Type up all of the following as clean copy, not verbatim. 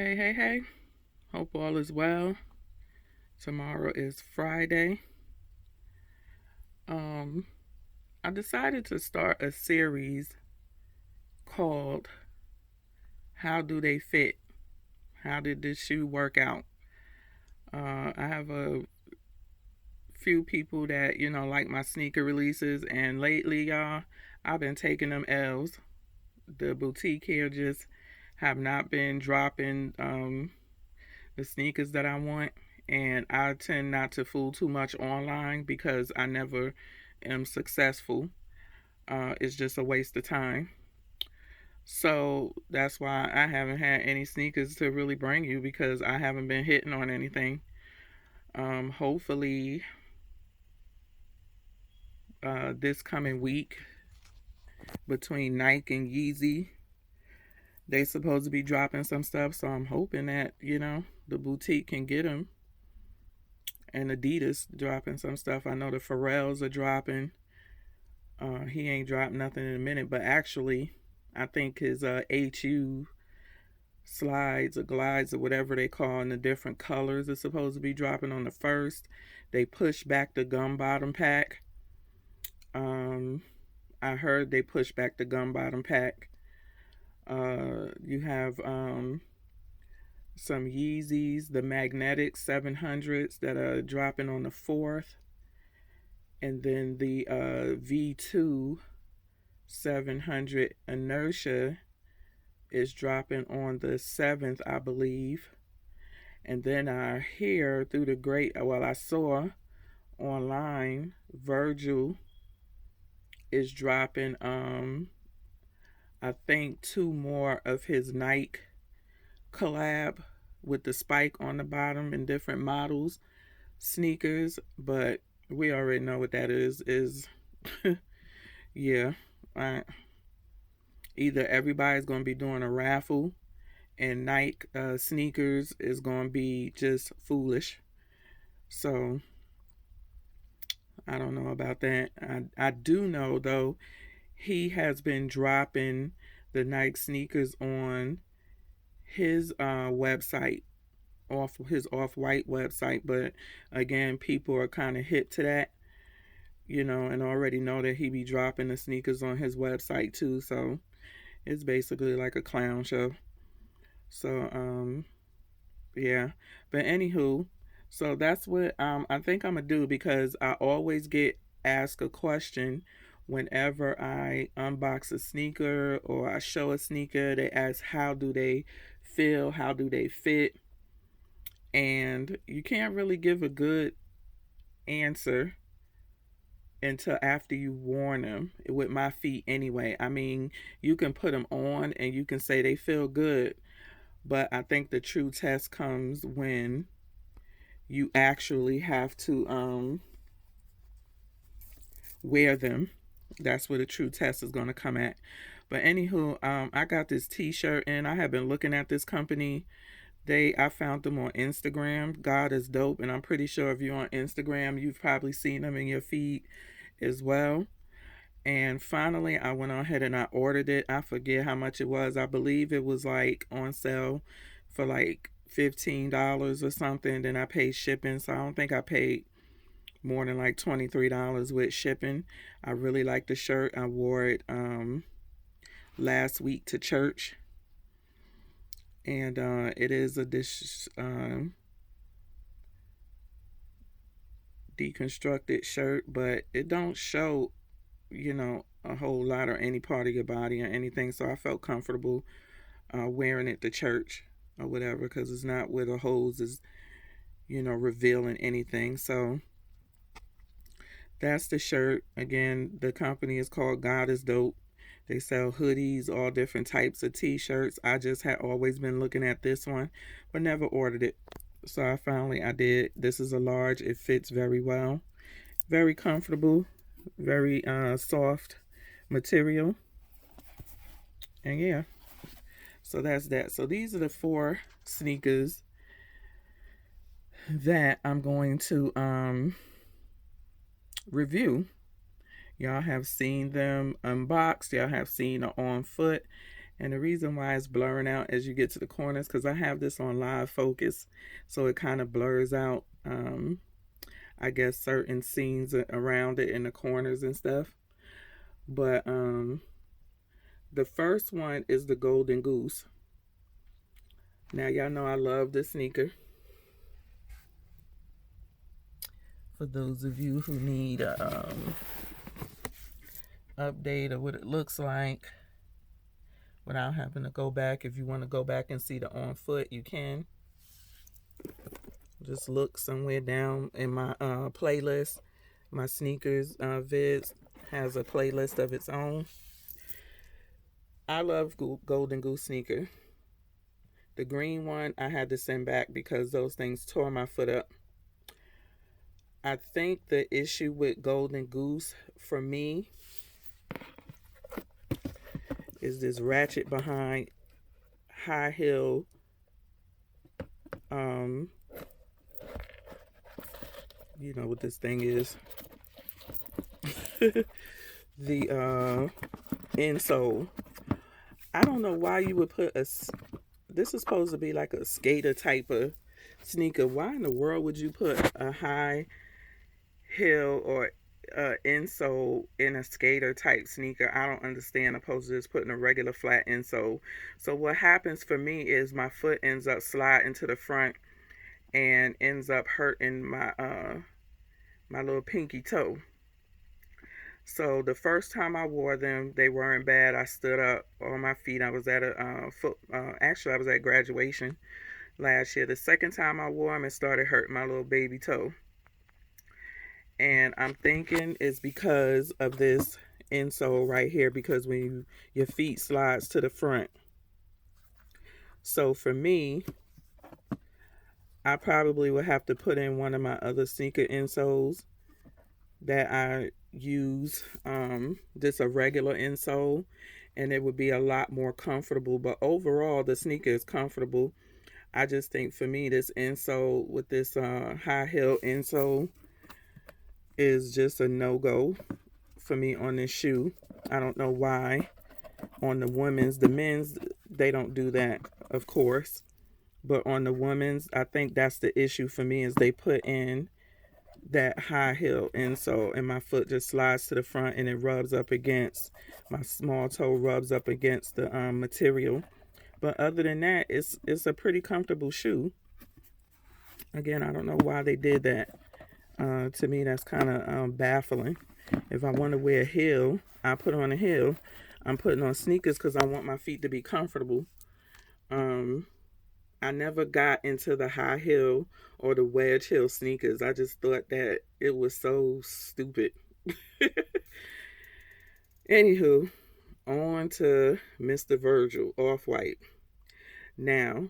Hey, hey, hey. Hope all is well. Tomorrow is Friday. Um, I decided to start a series called How Do They Fit? How did this shoe work out? I have a few people that, like my sneaker releases, and lately, y'all, I've been taking them L's. The boutique here just have not been dropping the sneakers that I want. And I tend not to fool too much online because I never am successful. It's just a waste of time. So that's why I haven't had any sneakers to really bring you because I haven't been hitting on anything. Hopefully, this coming week between Nike and Yeezy, they supposed to be dropping some stuff. So I'm hoping that the boutique can get them, and Adidas dropping some stuff. I know the Pharrells are dropping. He ain't dropped nothing in a minute, but actually, I think his HU slides or glides or whatever they call in the different colors is supposed to be dropping on the first. They pushed back the gum bottom pack. Um, I heard they pushed back the gum bottom pack. You have some Yeezys, the magnetic 700s that are dropping on the fourth, and then the V2 700 inertia is dropping on the 7th, I believe. And then I hear through the I saw online, Virgil is dropping, I think two more of his Nike collab with the spike on the bottom in different models, sneakers, but we already know what that is, yeah, uh, either everybody's going to be doing a raffle and Nike sneakers is going to be just foolish. So I don't know about that. I do know though he has been dropping the Nike sneakers on his website, off his off-white website. But again, people are kind of hip to that, and already know that he be dropping the sneakers on his website too. So it's basically like a clown show. So yeah. But anywho, so that's what I think I'm gonna do because I always get asked a question whenever I unbox a sneaker or I show a sneaker. They ask how do they feel, how do they fit, and you can't really give a good answer until after you worn them with my feet anyway. I mean, you can put them on and you can say they feel good, but I think the true test comes when you actually have to wear them. That's where the true test is going to come at. But anywho, I got this T-shirt and I have been looking at this company. I found them on Instagram. God is dope, and I'm pretty sure if you're on Instagram, you've probably seen them in your feed as well. And finally, I went ahead and I ordered it. I forget how much it was. I believe it was like on sale for like $15 or something. Then I paid shipping, so I don't think I paid more than like $23 with shipping. I really like the shirt. I wore it last week to church, and it is a deconstructed shirt, but it don't show a whole lot or any part of your body or anything. So I felt comfortable wearing it to church or whatever because it's not where the hose is revealing anything. So that's the shirt. Again, the company is called God is Dope. They sell hoodies, all different types of t-shirts. I just had always been looking at this one, but never ordered it. So I did. This is a large. It fits very well. Very comfortable. Very soft material. And yeah, so that's that. So these are the four sneakers that I'm going to review. Y'all have seen them unboxed. Y'all have seen them on foot. And the reason why it's blurring out as you get to the corners, because I have this on live focus, so it kind of blurs out, I guess, certain scenes around it in the corners and stuff. But the first one is the Golden Goose. Now, y'all know I love this sneaker. For those of you who need a update of what it looks like without having to go back, if you want to go back and see the on foot, you can. Just look somewhere down in my playlist. My sneakers vids has a playlist of its own. I love Golden Goose sneaker. The green one I had to send back because those things tore my foot up. I think the issue with Golden Goose for me is this ratchet behind high heel you know what this thing is. The insole. I don't know why you would put this is supposed to be like a skater type of sneaker. Why in the world would you put a high heel or insole in a skater type sneaker? I don't understand, opposed to just putting a regular flat insole. So what happens for me is my foot ends up sliding to the front and ends up hurting my my little pinky toe. So the first time I wore them, they weren't bad. I stood up on my feet. I was at a actually I was at graduation last year. The second time I wore them, it started hurting my little baby toe. And I'm thinking it's because of this insole right here, because when your feet slides to the front. So for me, I probably would have to put in one of my other sneaker insoles that I use, just a regular insole, and it would be a lot more comfortable. But overall, the sneaker is comfortable. I just think for me, this insole with this high heel insole is just a no-go for me on this shoe. I don't know why. On the women's, the men's, they don't do that, of course. But on the women's, I think that's the issue for me, is they put in that high heel insole and my foot just slides to the front and it rubs up against, my small toe rubs up against the material. But other than that, it's a pretty comfortable shoe. Again, I don't know why they did that. To me, that's kind of baffling. If I want to wear a heel, I put on a heel. I'm putting on sneakers because I want my feet to be comfortable. I never got into the high heel or the wedge heel sneakers. I just thought that it was so stupid. Anywho, on to Mr. Virgil, Off-White. Now,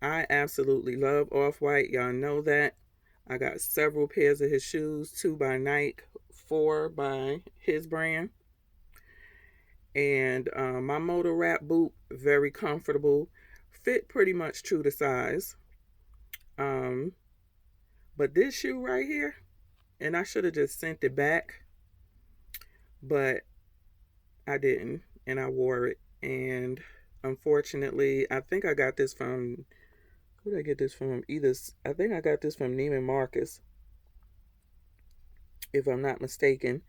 I absolutely love Off-White. Y'all know that. I got several pairs of his shoes, 2 by Nike, 4 by his brand. And my Motor Wrap boot, very comfortable. Fit pretty much true to size. But this shoe right here, and I should have just sent it back, but I didn't, and I wore it. And unfortunately, I think I got this from, who did I get this from? I think I got this from Neiman Marcus, if I'm not mistaken.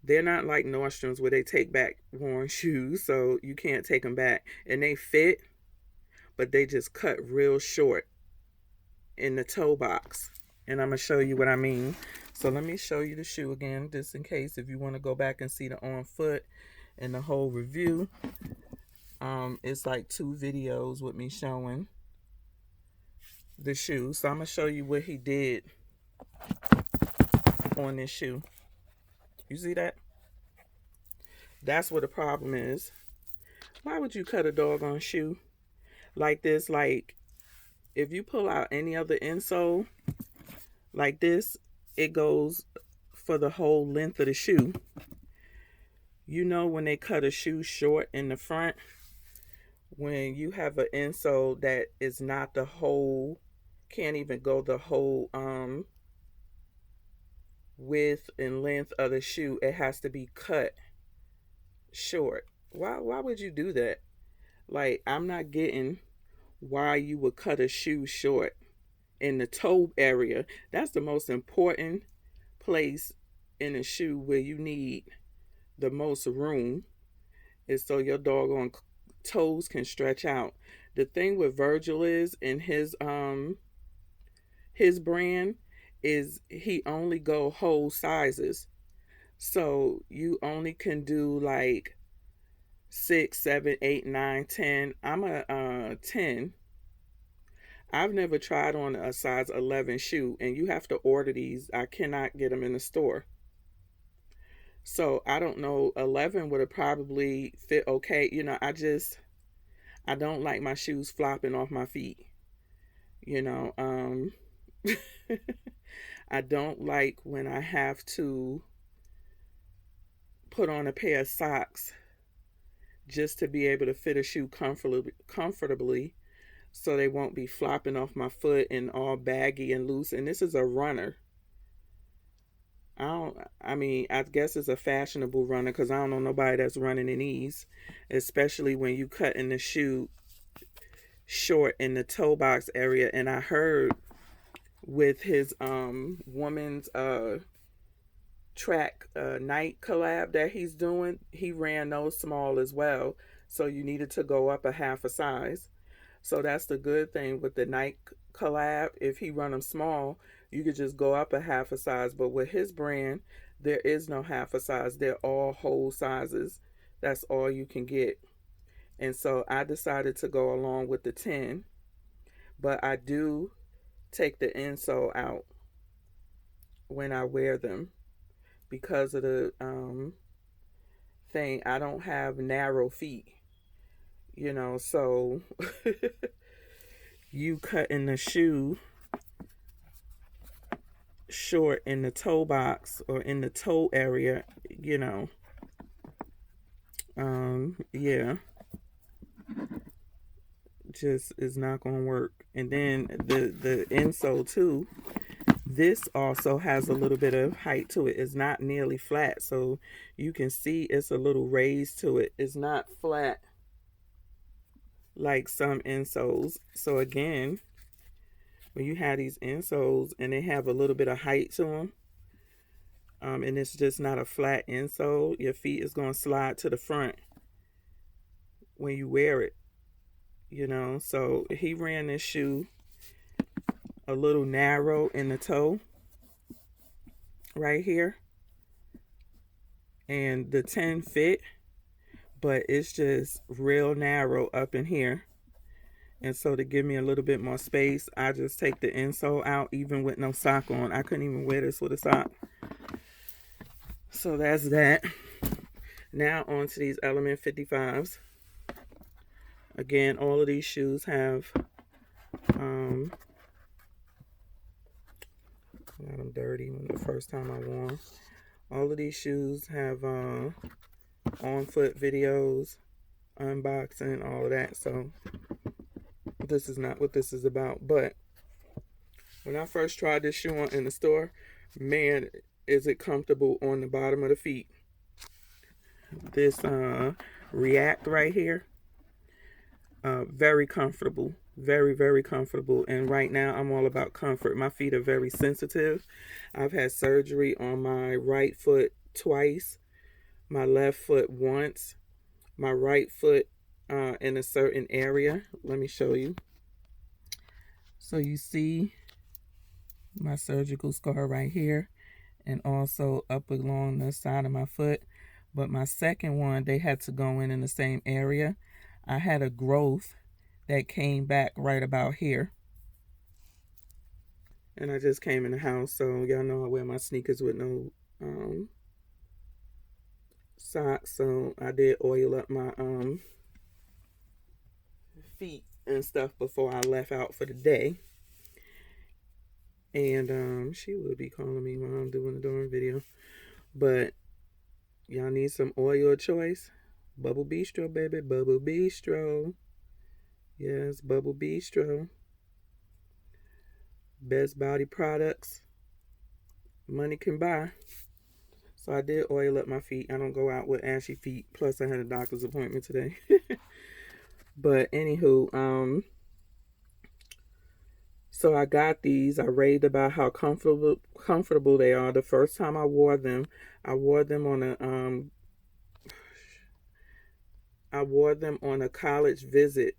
They're not like Nordstrom's where they take back worn shoes, so you can't take them back. And they fit, but they just cut real short in the toe box. And I'm going to show you what I mean. So let me show you the shoe again, just in case if you want to go back and see the on foot and the whole review. It's like 2 videos with me showing the shoe. So I'm going to show you what he did on this shoe. You see that? That's what the problem is. Why would you cut a doggone shoe like this? Like, if you pull out any other insole like this, it goes for the whole length of the shoe. You know, when they cut a shoe short in the front, when you have an insole that is not the whole, can't even go the whole width and length of the shoe, it has to be cut short. Why would you do that? Like, I'm not getting why you would cut a shoe short in the toe area. That's the most important place in a shoe where you need the most room, is so your doggone toes can stretch out. The thing with Virgil is, in his brand, is he only go whole sizes. So you only can do like 6, 7, 8, 9, 10. I'm a 10. I've never tried on a size 11 shoe, and you have to order these. I cannot get them in the store. So I don't know. 11 would have probably fit okay. I don't like my shoes flopping off my feet. You know, I don't like when I have to put on a pair of socks just to be able to fit a shoe comfortably, so they won't be flopping off my foot and all baggy and loose. And this is a runner. I guess it's a fashionable runner, because I don't know nobody that's running in these, especially when you cut in the shoe short in the toe box area. And I heard with his woman's track night collab that he's doing, he ran those small as well. So you needed to go up a half a size. So that's the good thing with the night collab. If he run them small, you could just go up a half a size. But with his brand, there is no half a size. They're all whole sizes. That's all you can get. And so I decided to go along with the 10. But I do take the insole out when I wear them, because of the thing. I don't have narrow feet, so you cutting the shoe short in the toe box or in the toe area, yeah, just is not gonna work. And then the insole too, this also has a little bit of height to it. It's not nearly flat, so you can see it's a little raised to it. It's not flat like some insoles. So again, when you have these insoles and they have a little bit of height to them, and it's just not a flat insole, your feet is going to slide to the front when you wear it, So he ran this shoe a little narrow in the toe right here, and the 10 fit, but it's just real narrow up in here. And so to give me a little bit more space, I just take the insole out, even with no sock on. I couldn't even wear this with a sock. So that's that. Now on to these Element 55s. Again, all of these shoes have, got them dirty when the first time I wore them. All of these shoes have on-foot videos, unboxing, all of that. So this is not what this is about. But when I first tried this shoe on in the store, man, is it comfortable on the bottom of the feet. This React right here, very comfortable. Very, very comfortable. And right now I'm all about comfort. My feet are very sensitive. I've had surgery on my right foot twice, my left foot once, my right foot in a certain area. Let me show you. So you see my surgical scar right here, and also up along the side of my foot. But my second one, they had to go in the same area. I had a growth that came back right about here. And I just came in the house, so y'all know I wear my sneakers with no socks. So I did oil up my feet and stuff before I left out for the day. And she would be calling me while I'm doing the darn video. But y'all need some oil of choice. Bubble Bistro, baby. Bubble Bistro. Yes, Bubble Bistro. Best body products money can buy. So I did oil up my feet. I don't go out with ashy feet. Plus I had a doctor's appointment today. But anywho, so I got these. I raved about how comfortable they are. The first time I wore them on a I wore them on a college visit,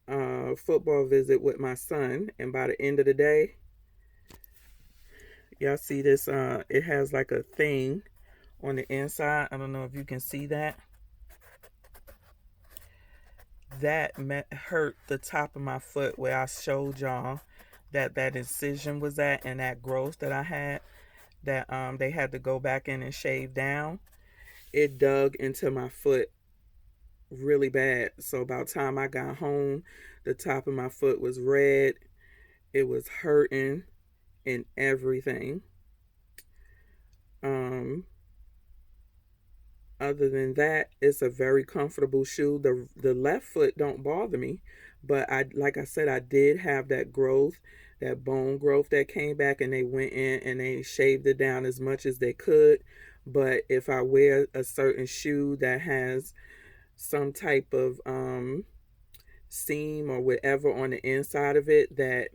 football visit with my son, and by the end of the day, y'all see this, it has like a thing on the inside. I don't know if you can see that. Hurt the top of my foot where I showed y'all that incision was at, and that growth that I had, that they had to go back in and shave down. It dug into my foot really bad. So about the time I got home, the top of my foot was red. It was hurting and everything. Um, Other than that, it's a very comfortable shoe. The left foot don't bother me, but I, like I said, I did have that growth, that bone growth that came back, and they went in and they shaved it down as much as they could. But if I wear a certain shoe that has some type of seam or whatever on the inside of it that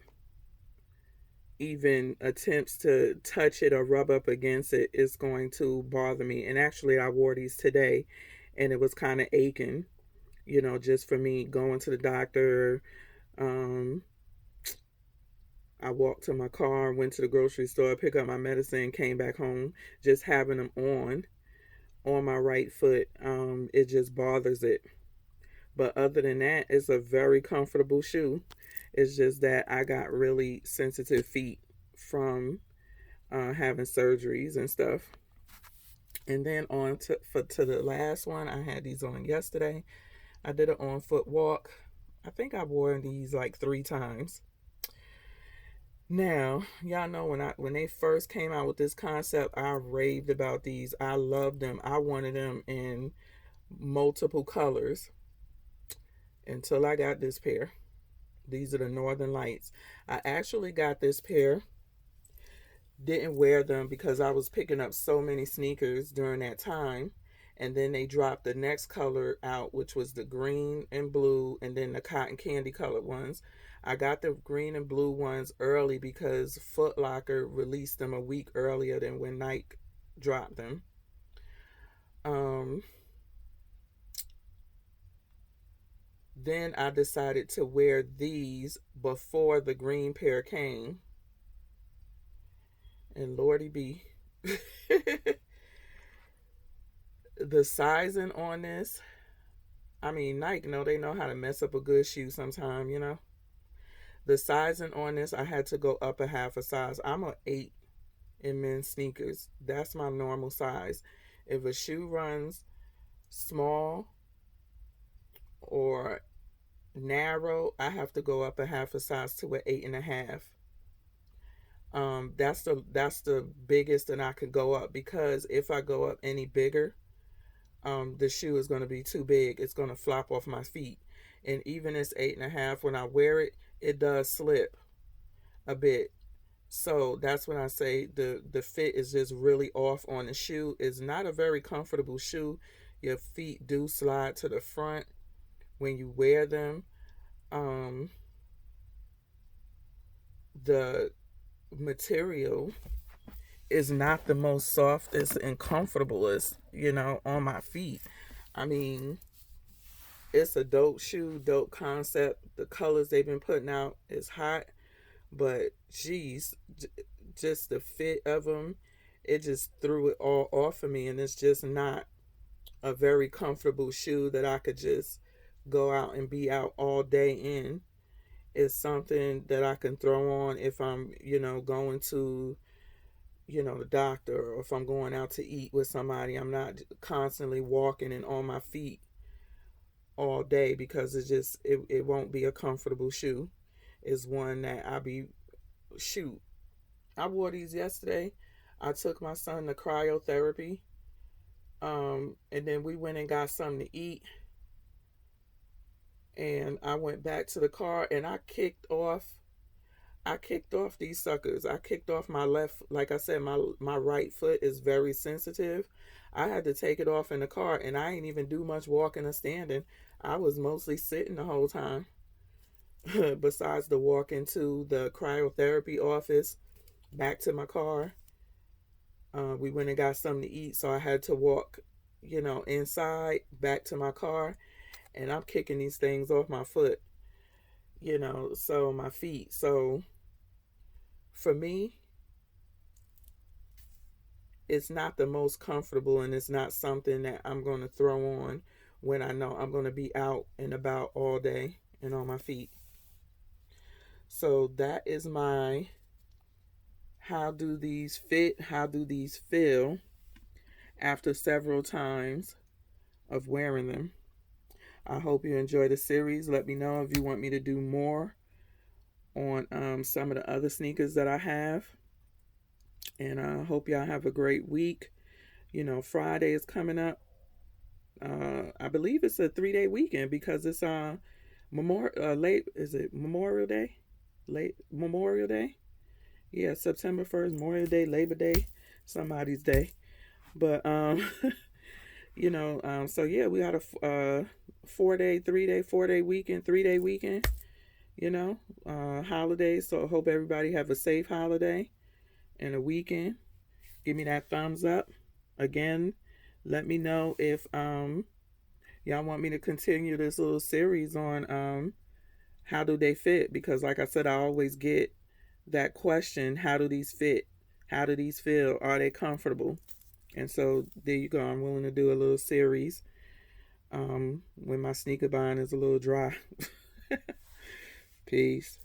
even attempts to touch it or rub up against it, is going to bother me. And actually, I wore these today and it was kind of aching, just for me going to the doctor. Um, I walked to my car, went to the grocery store, picked up my medicine, came back home. Just having them on my right foot, it just bothers it. But other than that, it's a very comfortable shoe. It's just that I got really sensitive feet from having surgeries and stuff. And then to the last one, I had these on yesterday. I did an on foot walk. I think I wore these like 3 times. Now, y'all know when they first came out with this concept, I raved about these. I loved them. I wanted them in multiple colors until I got this pair. These are the Northern Lights. I actually got this pair, didn't wear them because I was picking up so many sneakers during that time. And then they dropped the next color out, which was the green and blue, and then the cotton candy colored ones. I got the green and blue ones early because Foot Locker released them a week earlier than when Nike dropped them. Then I decided to wear these before the green pair came. And Lordy be. The sizing on this, I mean, Nike, they know how to mess up a good shoe sometime. The sizing on this, I had to go up a half a size. I'm an 8 in men's sneakers. That's my normal size. If a shoe runs small or narrow, I have to go up a half a size to an 8.5. That's the biggest that I could go up, because if I go up any bigger, the shoe is going to be too big. It's going to flop off my feet. And even this 8.5, when I wear it, it does slip a bit. So that's when I say the fit is just really off on the shoe. It's not a very comfortable shoe. Your feet do slide to the front when you wear them. The material is not the most softest and comfortablest, on my feet. I mean, it's a dope shoe, dope concept. The colors they've been putting out is hot, but geez, just the fit of them, it just threw it all off of me, and it's just not a very comfortable shoe that I could just go out and be out all day in. It's something that I can throw on if I'm, going to, the doctor, or if I'm going out to eat with somebody. I'm not constantly walking and on my feet all day, because it won't be a comfortable shoe. It's one that shoot. I wore these yesterday. I took my son to cryotherapy. And then we went and got something to eat. And I went back to the car and I kicked off these suckers. I kicked off my left, like I said, my right foot is very sensitive. I had to take it off in the car, and I ain't even do much walking or standing. I was mostly sitting the whole time. Besides the walk into the cryotherapy office, back to my car. We went and got something to eat, so I had to walk, inside back to my car, and I'm kicking these things off my foot, so my feet. So for me, it's not the most comfortable, and it's not something that I'm going to throw on when I know I'm going to be out and about all day and on my feet. So that is my how do these fit, how do these feel after several times of wearing them. I hope you enjoy the series. Let me know if you want me to do more on some of the other sneakers that I have. And I hope y'all have a great week. Friday is coming up. I believe it's a 3-day weekend because it's late. Is it Memorial Day? Late Memorial Day. Yeah, September 1st, Memorial Day, Labor Day, somebody's day. But so yeah, we got a 4-day, 3-day, 4-day weekend, 3-day weekend. Holidays. So I hope everybody have a safe holiday and a weekend. Give me that thumbs up. Again, let me know if y'all want me to continue this little series on how do they fit, because like I said, I always get that question, how do these fit? How do these feel? Are they comfortable? And so there you go. I'm willing to do a little series when my sneaker buying is a little dry. Peace.